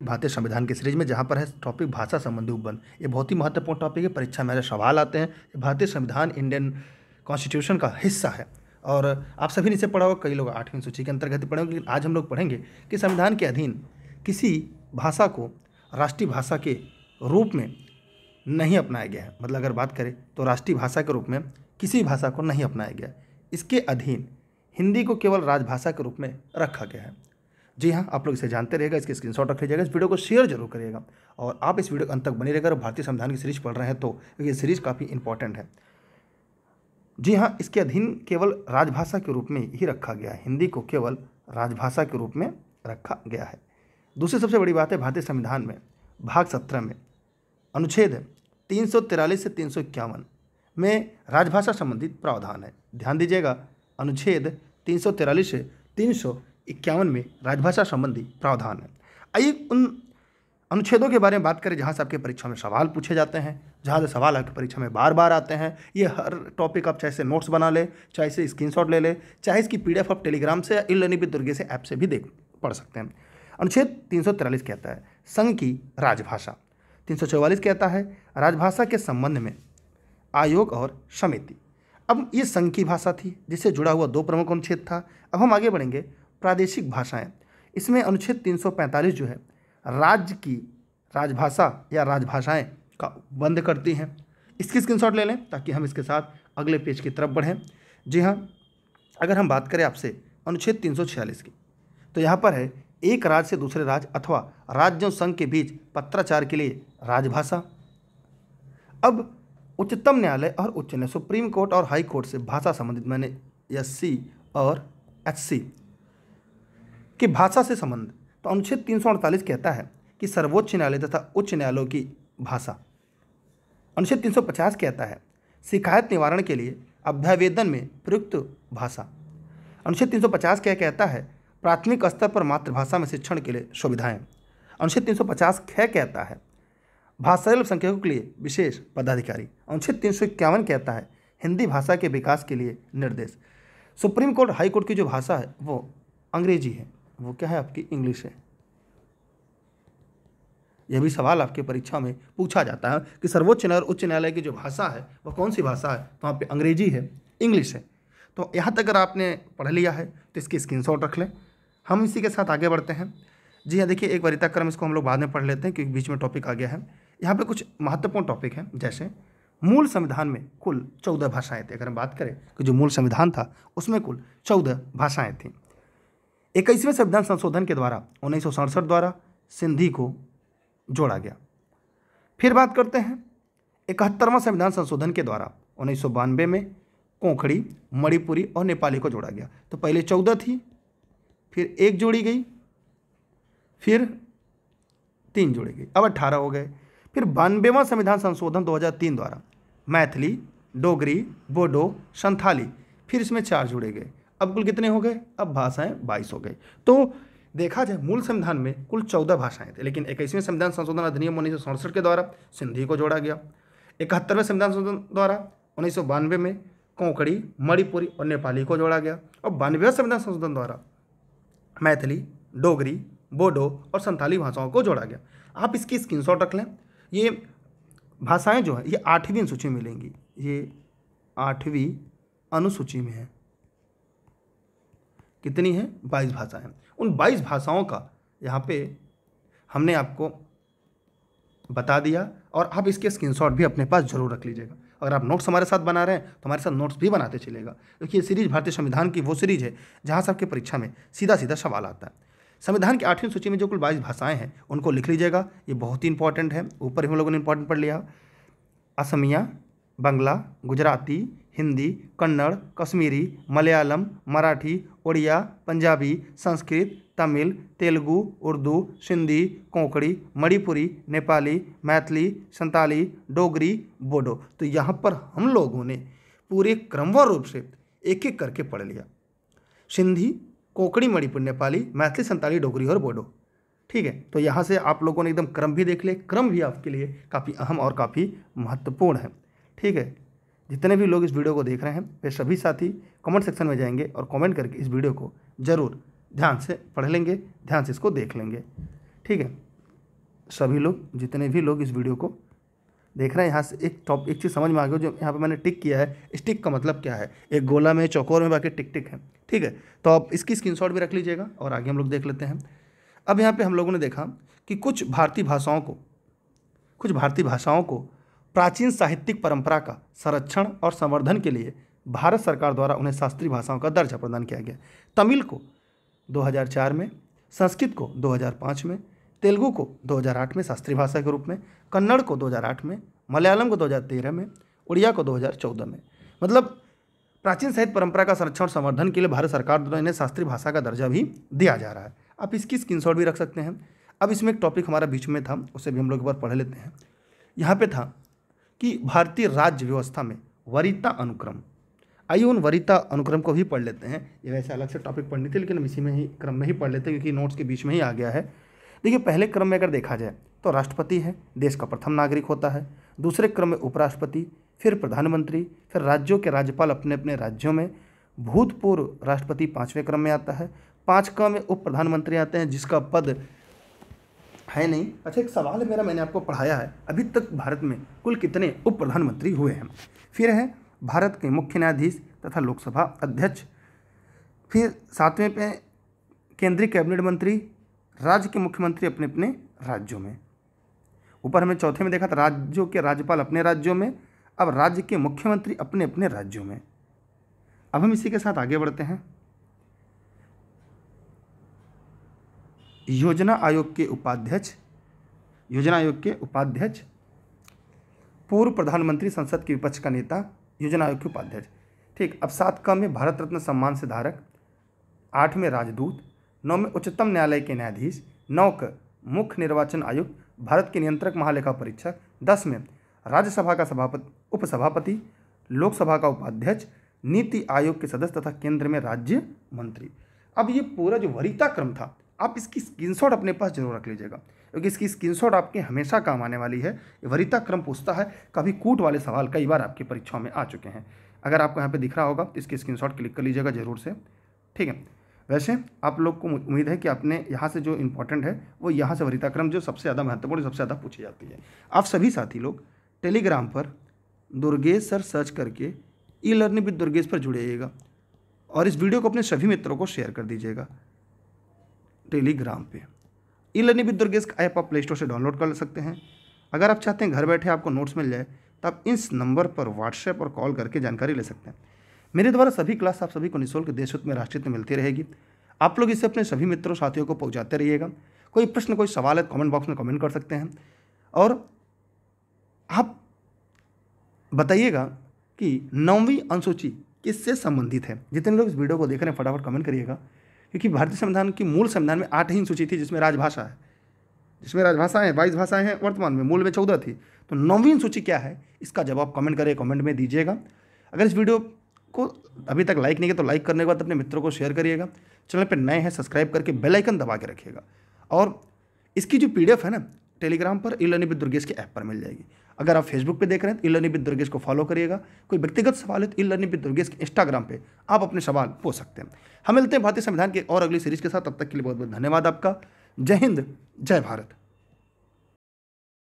भारतीय संविधान की सीरीज में जहाँ पर है टॉपिक भाषा संबंधी उपबंध। ये बहुत ही महत्वपूर्ण टॉपिक है, परीक्षा में ऐसे सवाल आते हैं। भारतीय संविधान इंडियन कॉन्स्टिट्यूशन का हिस्सा है और आप सभी ने इसे पढ़ा होगा, कई लोग 8वीं सूची के अंतर्गत पढ़े होंगे। लेकिन आज हम लोग पढ़ेंगे कि संविधान के अधीन किसी भाषा को राष्ट्रीय भाषा के रूप में नहीं अपनाया गया है। मतलब अगर बात करें तो राष्ट्रीय भाषा के रूप में किसी भाषा को नहीं अपनाया गया। इसके अधीन हिंदी को केवल राजभाषा के रूप में रखा गया है। जी हाँ, आप लोग इसे जानते रहेगा, इसके स्क्रीनशॉट रख लीजिएगा, इस वीडियो को शेयर जरूर करिएगा और आप इस वीडियो के अंत तक बने रहेगा। भारतीय संविधान की सीरीज पढ़ रहे हैं तो ये सीरीज काफ़ी इंपॉर्टेंट है। जी हाँ, इसके अधीन केवल राजभाषा के रूप में ही रखा गया है। हिंदी को केवल राजभाषा के रूप में रखा गया है। दूसरी सबसे बड़ी बात है, भारतीय संविधान में भाग 17 में अनुच्छेद 343 से 351 में राजभाषा संबंधित प्रावधान है। ध्यान दीजिएगा, अनुच्छेद 343 से 351 में राजभाषा संबंधी प्रावधान है। आइए उन अनुच्छेदों के बारे में बात करें जहाँ से आपके परीक्षा में सवाल पूछे जाते हैं, जहाँ से सवाल आपकी परीक्षा में बार बार आते हैं। ये हर टॉपिक आप चाहे से नोट्स बना ले, चाहे से स्क्रीनशॉट ले ले, चाहे इसकी PDF आप टेलीग्राम से या ई लर्निंग विद दुर्गे से ऐप से भी पढ़ सकते हैं। अनुच्छेद 343 कहता है संघ की राजभाषा। 344 कहता है राजभाषा के संबंध में आयोग और समिति। अब ये संघ की भाषा थी जिससे जुड़ा हुआ 2 प्रमुख अनुच्छेद था। अब हम आगे बढ़ेंगे, प्रादेशिक भाषाएं। इसमें अनुच्छेद 345 जो है राज्य की राजभाषा या राजभाषाएं का बंद करती हैं। इसकी स्क्रीनशॉट ले लें ताकि हम इसके साथ अगले पेज की तरफ बढ़ें। जी हाँ, अगर हम बात करें आपसे अनुच्छेद 346 की, तो यहाँ पर है एक राज्य से दूसरे राज्य अथवा राज्यों संघ के बीच पत्राचार के लिए राजभाषा। अब उच्चतम न्यायालय और उच्च न्यायालय, सुप्रीम कोर्ट और हाई कोर्ट से भाषा संबंधित, मैंने SC और HC की भाषा से संबंध, तो अनुच्छेद 348 कहता है कि सर्वोच्च न्यायालय तथा उच्च न्यायालयों की भाषा। अनुच्छेद 350 कहता है शिकायत निवारण के लिए अभ्यावेदन में प्रयुक्त भाषा। अनुच्छेद 350 क्या कहता है प्राथमिक स्तर पर मातृभाषा में शिक्षण के लिए सुविधाएं। अनुच्छेद 350 कहता है भाषा अल्पसंख्यकों के लिए विशेष पदाधिकारी। अनुच्छेद 351 कहता है हिंदी भाषा के विकास के लिए निर्देश। सुप्रीम कोर्ट हाई कोर्ट की जो भाषा है वो अंग्रेजी है, वो क्या है आपकी इंग्लिश है। यह भी सवाल आपके परीक्षा में पूछा जाता है कि सर्वोच्च न्यायालय और उच्च न्यायालय की जो भाषा है वो कौन सी भाषा है, तो वहाँ पे अंग्रेजी है, इंग्लिश है। तो यहाँ तक अगर आपने पढ़ लिया है तो इसकी स्क्रीनशॉट रख लें। हम इसी के साथ आगे बढ़ते हैं। जी हाँ, देखिए एक वरिताक्रम इसको हम लोग बाद में पढ़ लेते हैं क्योंकि बीच में टॉपिक आ गया है। यहाँ पे कुछ महत्वपूर्ण टॉपिक हैं, जैसे मूल संविधान में कुल 14 भाषाएं थी। अगर हम बात करें कि जो मूल संविधान था उसमें कुल 14 भाषाएं थीं। 21वें संविधान संशोधन के द्वारा 1967 द्वारा सिंधी को जोड़ा गया। फिर बात करते हैं 71वां संविधान संशोधन के द्वारा 1992 में कोंकणी, मणिपुरी और नेपाली को जोड़ा गया। तो पहले 14 थी, फिर 1 जोड़ी गई, फिर 3 जोड़ी गई, अब 18 हो गए। फिर 92वां संविधान संशोधन 2003 द्वारा मैथिली, डोगरी, बोडो, संथाली, फिर इसमें 4 जोड़े गए। अब कुल कितने हो गए, अब भाषाएं 22 हो गए। तो देखा जाए मूल संविधान में कुल 14 भाषाएं थे, लेकिन 21वें संविधान संशोधन अधिनियम 1967 के द्वारा सिंधी को जोड़ा गया। 71वें संविधान संशोधन द्वारा 1992 में कोंकणी, मणिपुरी और नेपाली को जोड़ा गया। और 92वें संविधान संशोधन द्वारा मैथिली, डोगरी, बोडो और संथाली भाषाओं को जोड़ा गया। आप इसकी स्क्रीनशॉट रख लें। ये भाषाएं जो है ये 8वीं सूची में मिलेंगी, ये 8वीं अनुसूची में है। कितनी है, 22 भाषाएं। उन 22 भाषाओं का यहाँ पे हमने आपको बता दिया और आप इसके स्क्रीनशॉट भी अपने पास जरूर रख लीजिएगा। अगर आप नोट्स हमारे साथ बना रहे हैं तो हमारे साथ नोट्स भी बनाते चलेगा, क्योंकि ये सीरीज भारतीय संविधान की वो सीरीज है जहाँ से आपके परीक्षा में सीधा सीधा सवाल आता है। संविधान की 8वीं सूची में जो कुल 22 भाषाएं हैं उनको लिख लीजिएगा, ये बहुत ही इंपॉर्टेंट है। ऊपर हम लोगों ने इंपॉर्टेंट पढ़ लिया, असमिया, बांग्ला, गुजराती, हिंदी, कन्नड़, कश्मीरी, मलयालम, मराठी, उड़िया, पंजाबी, संस्कृत, तमिल, तेलुगु, उर्दू, सिंधी, कोंकणी, मणिपुरी, नेपाली, मैथिली, संताली, डोगरी, बोडो। तो यहाँ पर हम लोगों ने पूरे क्रमवार रूप से एक एक करके पढ़ लिया, सिंधी, कोंकणी, मणिपुरी, नेपाली, मैथिली, संताली, डोगरी और बोडो। ठीक है, तो यहाँ से आप लोगों ने एकदम क्रम भी देख ले, क्रम भी आपके लिए काफ़ी अहम और काफ़ी महत्वपूर्ण है। ठीक है, जितने भी लोग इस वीडियो को देख रहे हैं वे सभी साथी कमेंट सेक्शन में जाएंगे और कमेंट करके इस वीडियो को ज़रूर ध्यान से पढ़ लेंगे, ध्यान से इसको देख लेंगे। ठीक है, सभी लोग, जितने भी लोग इस वीडियो को देख रहे हैं, यहाँ से एक चीज़ समझ में आ गई, जो यहाँ पे मैंने टिक किया है, इस टिक का मतलब क्या है, एक गोला में, चौकोर में, बाकी टिक टिक है, ठीक है। तो आप इसकी स्क्रीनशॉट भी रख लीजिएगा और आगे हम लोग देख लेते हैं। अब यहाँ पे हम लोगों ने देखा कि कुछ भारतीय भाषाओं को प्राचीन साहित्यिक परंपरा का संरक्षण और संवर्धन के लिए भारत सरकार द्वारा उन्हें शास्त्रीय भाषाओं का दर्जा प्रदान किया गया। तमिल को 2004 में, संस्कृत को 2005 में, तेलुगु को 2008 में शास्त्रीय भाषा के रूप में, कन्नड़ को 2008 में, मलयालम को 2013 में, उड़िया को 2014 में। मतलब प्राचीन साहित्य परंपरा का संरक्षण और संवर्धन के लिए भारत सरकार द्वारा इन्हें शास्त्रीय भाषा का दर्जा भी दिया जा रहा है। आप इसकी स्क्रीनशॉट भी रख सकते हैं। अब इसमें एक टॉपिक हमारा बीच में था, उसे भी हम लोग एक बार पढ़ लेते हैं। यहाँ पे था कि भारतीय राज्य व्यवस्था में वरीयता अनुक्रम। आइए उन वरीयता अनुक्रम को भी पढ़ लेते हैं। ये वैसे अलग से टॉपिक पढ़नी थी, लेकिन हम इसी में ही क्रम में ही पढ़ लेते हैं, क्योंकि नोट्स के बीच में ही आ गया है। देखिए, पहले क्रम में अगर देखा जाए तो राष्ट्रपति है, देश का प्रथम नागरिक होता है। दूसरे क्रम में उपराष्ट्रपति, फिर प्रधानमंत्री, फिर राज्यों के राज्यपाल अपने अपने राज्यों में। भूतपूर्व राष्ट्रपति 5वें क्रम में आता है। 5 क्रम में उप प्रधानमंत्री आते हैं, जिसका पद है नहीं। अच्छा, एक सवाल है मेरा, मैंने आपको पढ़ाया है, अभी तक भारत में कुल कितने उप प्रधानमंत्री हुए हैं? फिर है भारत के मुख्य न्यायाधीश तथा लोकसभा अध्यक्ष। फिर 7वें पे केंद्रीय कैबिनेट मंत्री, राज्य के मुख्यमंत्री अपने अपने राज्यों में। ऊपर हमें चौथे में देखा था राज्यों के राज्यपाल अपने राज्यों में, अब राज्य के मुख्यमंत्री अपने अपने राज्यों में। अब हम इसी के साथ आगे बढ़ते हैं। योजना आयोग के उपाध्यक्ष, पूर्व प्रधानमंत्री, संसद के विपक्ष का नेता, योजना आयोग के उपाध्यक्ष। ठीक। अब 7 क में भारत रत्न सम्मान से धारक, 8 में राजदूत, 9 में उच्चतम न्यायालय के न्यायाधीश, 9 क मुख्य निर्वाचन आयुक्त, भारत के नियंत्रक महालेखा परीक्षक, 10 में राज्यसभा का उपसभापति, लोकसभा का उपाध्यक्ष, नीति आयोग के सदस्य तथा केंद्र में राज्य मंत्री। अब ये पूरा जो वरीयता क्रम था, आप इसकी स्क्रीनशॉट अपने पास जरूर रख लीजिएगा, क्योंकि इसकी स्क्रीनशॉट आपके हमेशा काम आने वाली है। ये वरीयता क्रम पूछता है, कभी कूट वाले सवाल कई बार आपकी परीक्षाओं में आ चुके हैं। अगर आपको यहाँ पे दिख रहा होगा तो इसकी स्क्रीनशॉट क्लिक कर लीजिएगा जरूर से, ठीक है। वैसे आप लोग को उम्मीद है कि आपने यहाँ से जो इंपॉर्टेंट है वो यहाँ से वरीयता क्रम जो सबसे ज़्यादा महत्वपूर्ण, सबसे ज़्यादा पूछी जाती है। आप सभी साथी लोग टेलीग्राम पर दुर्गेश सर सर्च करके ई लर्निंग विद दुर्गेश पर जुड़िएगा और इस वीडियो को अपने सभी मित्रों को शेयर कर दीजिएगा। टेलीग्राम पे ई लर्निंग विद दुर्गेश का ऐप आप प्ले स्टोर से डाउनलोड कर सकते हैं। अगर आप चाहते हैं घर बैठे आपको नोट्स मिल जाए तो आप इस नंबर पर व्हाट्सएप और कॉल करके जानकारी ले सकते हैं। मेरे द्वारा सभी क्लास आप सभी को निःशुल्क देश हित में राष्ट्रहित में मिलती रहेगी। आप लोग इसे अपने सभी मित्रों साथियों को पहुंचाते रहिएगा। कोई प्रश्न कोई सवाल है कमेंट बॉक्स में कमेंट कर सकते हैं और आप बताइएगा कि 9वीं अनुसूची किससे संबंधित है। जितने लोग इस वीडियो को देख रहे हैं फटाफट कमेंट करिएगा, क्योंकि भारतीय संविधान की मूल संविधान में 8 ही अनुसूची थी जिसमें राजभाषा है, जिसमें राजभाषाएं 22 भाषाएं हैं वर्तमान में, मूल में 14 थी। तो 9वीं अनुसूची क्या है इसका जवाब कमेंट करिए, कमेंट में दीजिएगा। अगर इस वीडियो को अभी तक लाइक नहीं किया तो लाइक करने के बाद अपने मित्रों को शेयर करिएगा। चैनल पर नए हैं सब्सक्राइब करके बेल आइकन दबा के रखिएगा। और इसकी जो PDF है ना, टेलीग्राम पर ई लर्निंग विद दुर्गेश के ऐप पर मिल जाएगी। अगर आप फेसबुक पे देख रहे हैं तो ई लर्निंग विद दुर्गेश को फॉलो करिएगा। कोई व्यक्तिगत सवाल है तो ई लर्निंग विद दुर्गेश के इंस्टाग्राम पे आप अपने सवाल पूछ सकते हैं। हम मिलते हैं भारतीय संविधान के और अगली सीरीज के साथ। तब तक के लिए बहुत बहुत धन्यवाद आपका। जय हिंद, जय भारत।